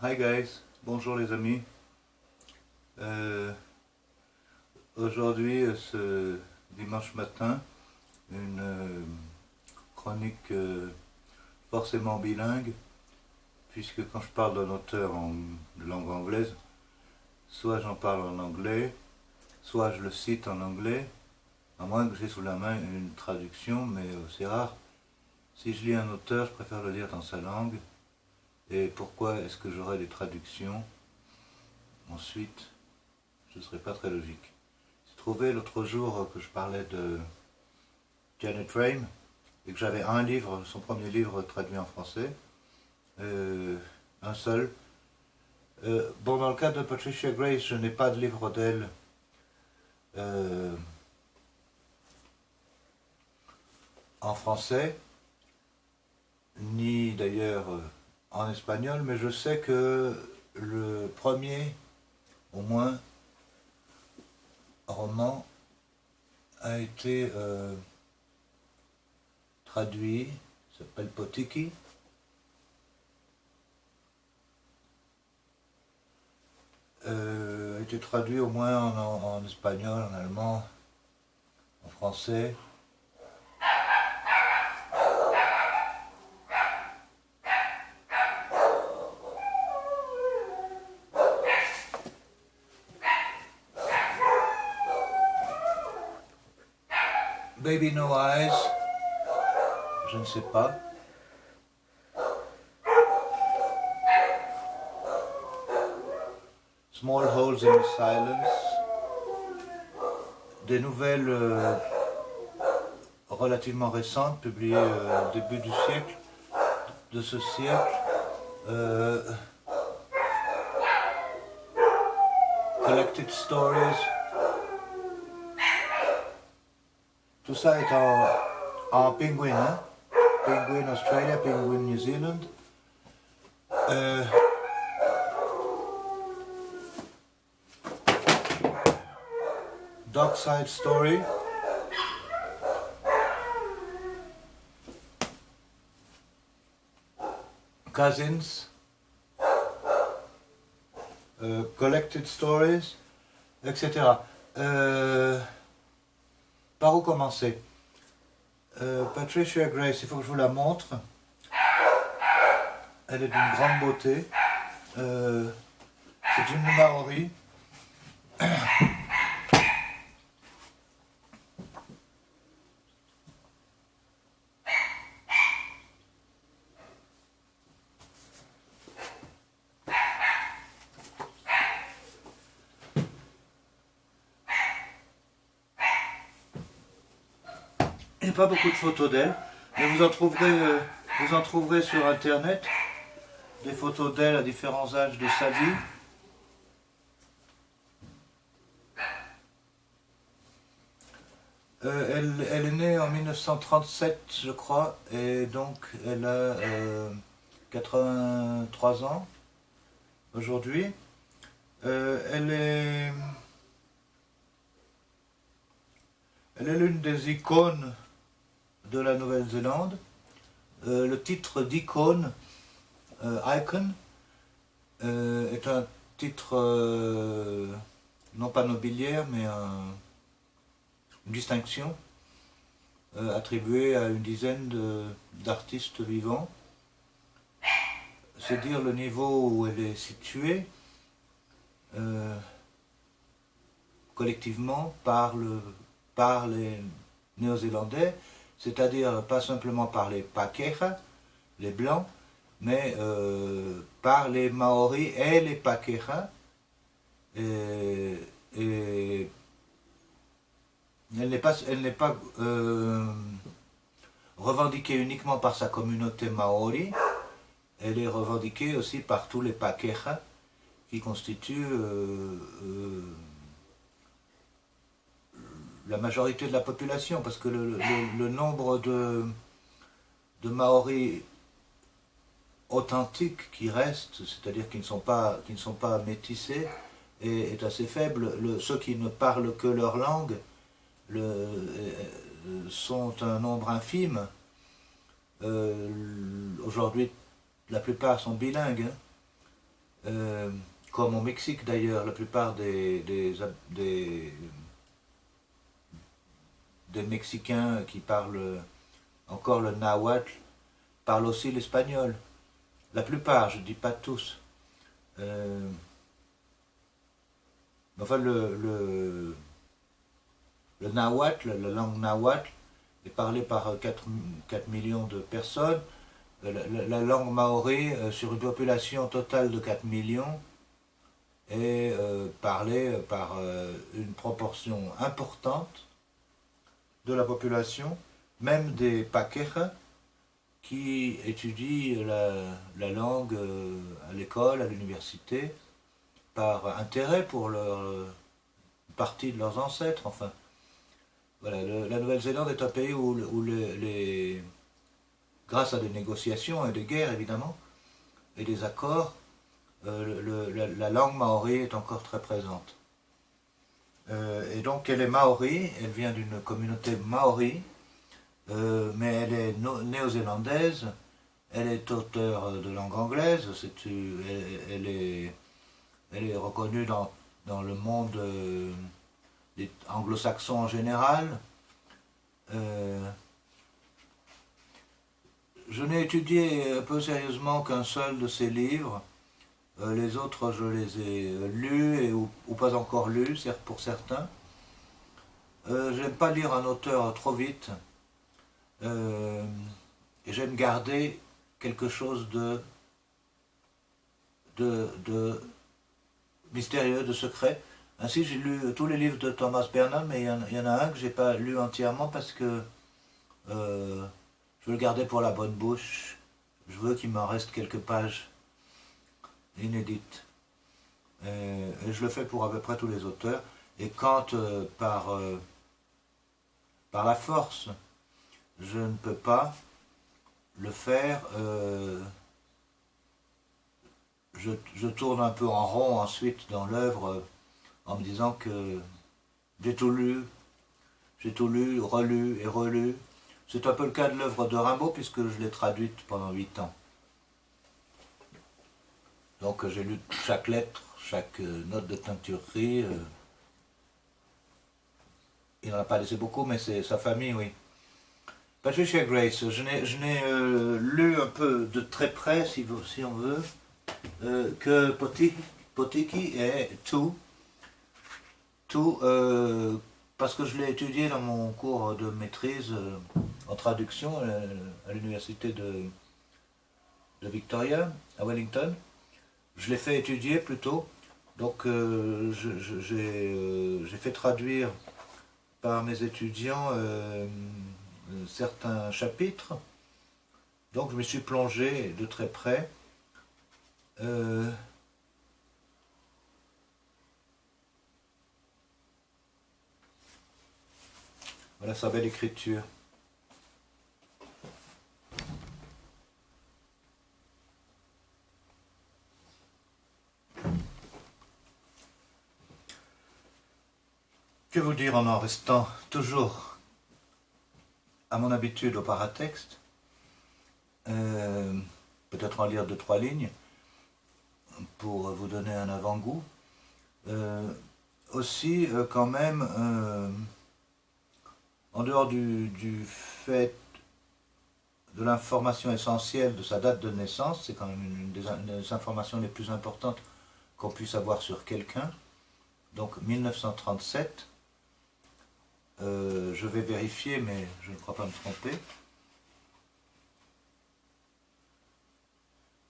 Hi guys, bonjour les amis. Euh, Aujourd'hui, ce dimanche matin, une chronique forcément bilingue, puisque quand je parle d'un auteur de langue anglaise, soit j'en parle en anglais, soit je le cite en anglais, à moins que j'ai sous la main une traduction, mais c'est rare. Si je lis un auteur, je préfère le lire dans sa langue. Et pourquoi est-ce que j'aurais des traductions ensuite? Ce ne serait pas très logique. J'ai trouvé l'autre jour que je parlais de Janet Frame et que j'avais un livre, son premier livre traduit en français, un seul. Bon, dans le cas de Patricia Grace, je n'ai pas de livre d'elle en français, ni d'ailleurs en espagnol, mais je sais que le premier, au moins, roman a été traduit, s'appelle Potiki. A été traduit au moins en espagnol, en allemand, en français. Baby No Eyes, je ne sais pas. Small Holes in the Silence, des nouvelles relativement récentes, publiées au début du siècle, de ce siècle. Collected Stories. Tout ça est en Penguin, hein? Penguin Australia, Penguin New Zealand. Dockside Story. Cousins. Collected Stories, etc. Par où commencer? Patricia Grace, il faut que je vous la montre. Elle est d'une grande beauté. C'est une Maori. Il n'y a pas beaucoup de photos d'elle, mais vous en trouverez sur internet des photos d'elle à différents âges de sa vie. Elle est née en 1937, je crois, et donc elle a 83 ans aujourd'hui. Elle est l'une des icônes de la Nouvelle-Zélande. Le titre d'icône, icon, est un titre non pas nobiliaire, mais une distinction attribuée à une dizaine d'artistes vivants. C'est dire le niveau où elle est située collectivement par les Néo-Zélandais, c'est-à-dire pas simplement par les Pakeha, les Blancs, mais par les Maoris et les Pakeha. Et elle n'est pas revendiquée uniquement par sa communauté Maori, elle est revendiquée aussi par tous les Pakeha qui constituent la majorité de la population, parce que le nombre de Maoris authentiques qui restent, c'est-à-dire qui ne sont pas métissés, est assez faible. Ceux qui ne parlent que leur langue sont un nombre infime. Aujourd'hui, la plupart sont bilingues. Hein. Euh, Comme au Mexique d'ailleurs, la plupart des Mexicains qui parlent encore le nahuatl parlent aussi l'espagnol. La plupart, je ne dis pas tous. Euh, enfin, le nahuatl, la langue nahuatl, est parlée par 4 millions de personnes. La langue maori, sur une population totale de 4 millions, est parlée par une proportion importante de la population, même des paquejas qui étudient la langue à l'école, à l'université, par intérêt pour leur partie de leurs ancêtres. Enfin, voilà, la Nouvelle-Zélande est un pays où grâce à des négociations et des guerres évidemment, et des accords, la langue maori est encore très présente. Et donc elle est maori, elle vient d'une communauté maori, mais elle est néo-zélandaise, elle est auteure de langue anglaise, elle est reconnue dans le monde anglo-saxon en général. Euh, je n'ai étudié un peu sérieusement qu'un seul de ses livres. Les autres, je les ai lus ou pas encore lus, pour certains. J'aime pas lire un auteur trop vite. Euh, et j'aime garder quelque chose de mystérieux, de secret. Ainsi, j'ai lu tous les livres de Thomas Bernal, mais il y en a un que j'ai pas lu entièrement parce que euh, je veux le garder pour la bonne bouche. Je veux qu'il m'en reste quelques pages inédites. Et je le fais pour à peu près tous les auteurs. Et quand par la force, je ne peux pas le faire, je tourne un peu en rond ensuite dans l'œuvre en me disant que j'ai tout lu, relu et relu. C'est un peu le cas de l'œuvre de Rimbaud puisque je l'ai traduite pendant 8 ans. Donc j'ai lu chaque lettre, chaque note de teinturerie. Il n'en a pas laissé beaucoup, mais c'est sa famille, oui. Patricia Grace, je n'ai lu un peu de très près, si on veut, que Potiki est tout parce que je l'ai étudié dans mon cours de maîtrise en traduction à l'université de Victoria, à Wellington. Je l'ai fait étudier plutôt, donc j'ai fait traduire par mes étudiants certains chapitres, donc je me suis plongé de très près. Voilà sa belle écriture. Que vous dire en restant toujours à mon habitude au paratexte, peut-être en lire 2-3 lignes pour vous donner un avant-goût. Aussi, quand même, en dehors du fait de l'information essentielle de sa date de naissance, c'est quand même une des informations les plus importantes qu'on puisse avoir sur quelqu'un. Donc 1937, je vais vérifier, mais je ne crois pas me tromper.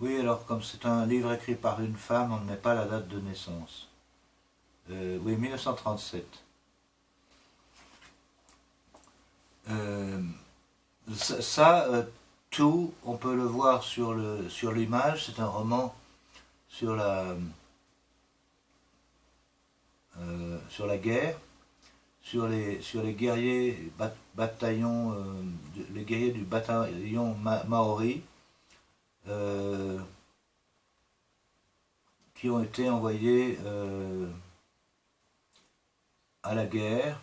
Oui, alors comme c'est un livre écrit par une femme, on ne met pas la date de naissance. Oui, 1937. Tout, on peut le voir sur l'image, c'est un roman sur la guerre, sur les guerriers les guerriers du bataillon maori qui ont été envoyés à la guerre.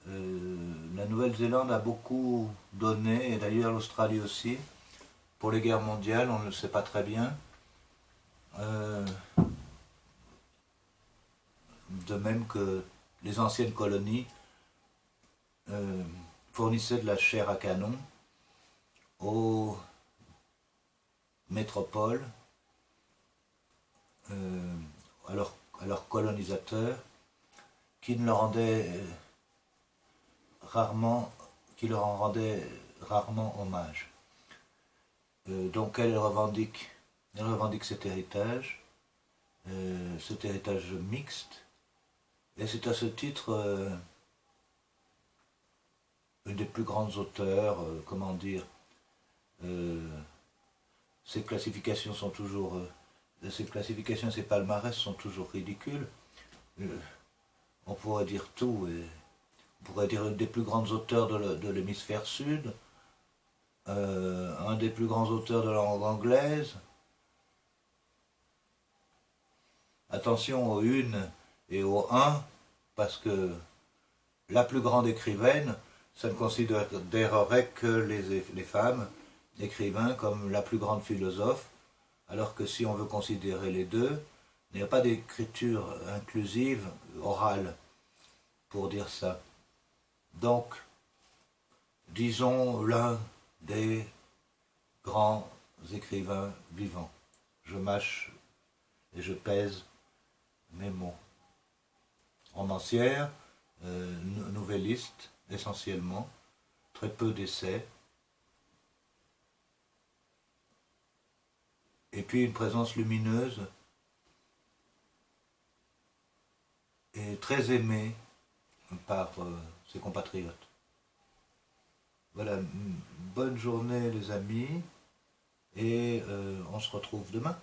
La Nouvelle-Zélande a beaucoup donné, et d'ailleurs l'Australie aussi, Pour les guerres mondiales, on ne le sait pas très bien. De même que les anciennes colonies fournissaient de la chair à canon aux métropoles, à leurs colonisateurs, qui ne leur rendaient qui leur en rendaient rarement hommage. Donc elle revendique cet héritage mixte, et c'est à ce titre une des plus grandes auteurs, comment dire, ces classifications sont toujours, ces classifications, ces palmarès sont toujours ridicules. On pourrait dire tout, et on pourrait dire une des plus grandes auteurs de l'hémisphère sud, un des plus grands auteurs de la langue anglaise. Attention aux une et aux un, parce que la plus grande écrivaine, ça ne considérerait que les femmes écrivains comme la plus grande philosophe, alors que si on veut considérer les deux, il n'y a pas d'écriture inclusive, orale, pour dire ça. Donc, disons l'un des grands écrivains vivants. Je mâche et je pèse mes mots. Romancière, nouvelliste essentiellement, très peu d'essais, et puis une présence lumineuse et très aimée par ses compatriotes. Voilà, bonne journée les amis, et on se retrouve demain.